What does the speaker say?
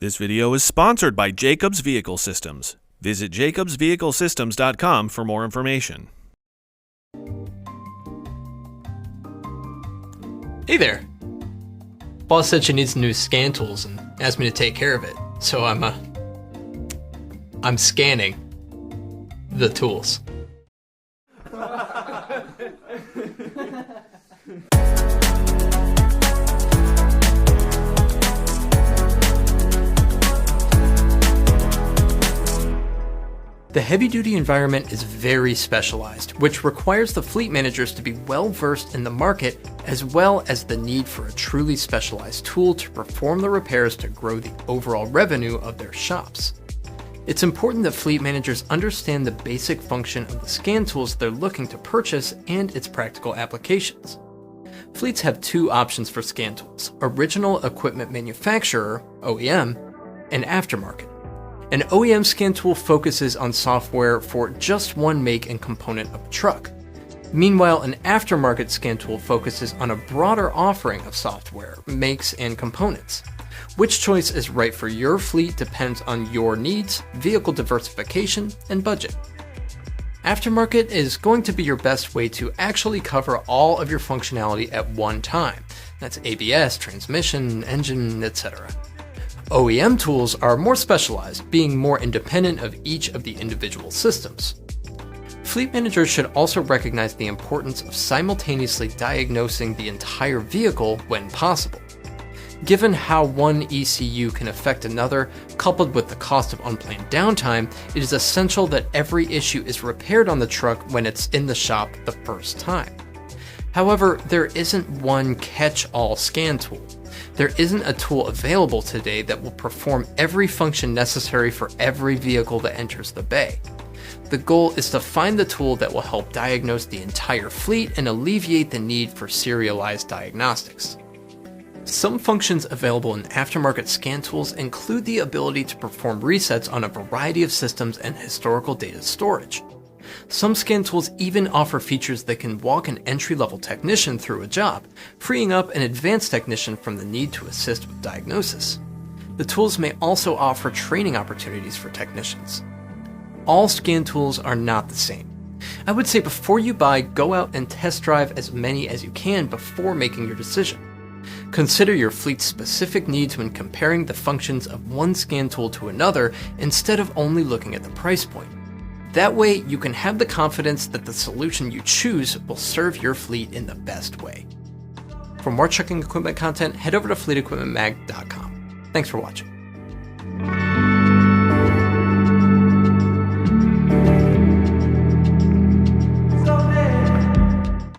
This video is sponsored by Jacobs Vehicle Systems. Visit jacobsvehiclesystems.com for more information. Hey there! Boss said she needs some new scan tools and asked me to take care of it. So I'm scanning the tools. The heavy-duty environment is very specialized, which requires the fleet managers to be well-versed in the market, as well as the need for a truly specialized tool to perform the repairs to grow the overall revenue of their shops. It's important that fleet managers understand the basic function of the scan tools they're looking to purchase and its practical applications. Fleets have two options for scan tools: original equipment manufacturer, OEM, and aftermarket. An OEM scan tool focuses on software for just one make and component of a truck. Meanwhile, an aftermarket scan tool focuses on a broader offering of software, makes, and components. Which choice is right for your fleet depends on your needs, vehicle diversification, and budget. Aftermarket is going to be your best way to actually cover all of your functionality at one time. That's ABS, transmission, engine, etc. OEM tools are more specialized, being more independent of each of the individual systems. Fleet managers should also recognize the importance of simultaneously diagnosing the entire vehicle when possible. Given how one ECU can affect another, coupled with the cost of unplanned downtime, it is essential that every issue is repaired on the truck when it's in the shop the first time. However, there isn't one catch-all scan tool. There isn't a tool available today that will perform every function necessary for every vehicle that enters the bay. The goal is to find the tool that will help diagnose the entire fleet and alleviate the need for serialized diagnostics. Some functions available in aftermarket scan tools include the ability to perform resets on a variety of systems and historical data storage. Some scan tools even offer features that can walk an entry-level technician through a job, freeing up an advanced technician from the need to assist with diagnosis. The tools may also offer training opportunities for technicians. All scan tools are not the same. I would say before you buy, go out and test drive as many as you can before making your decision. Consider your fleet's specific needs when comparing the functions of one scan tool to another instead of only looking at the price point. That way, you can have the confidence that the solution you choose will serve your fleet in the best way. For more trucking equipment content, head over to fleetequipmentmag.com. Thanks for watching.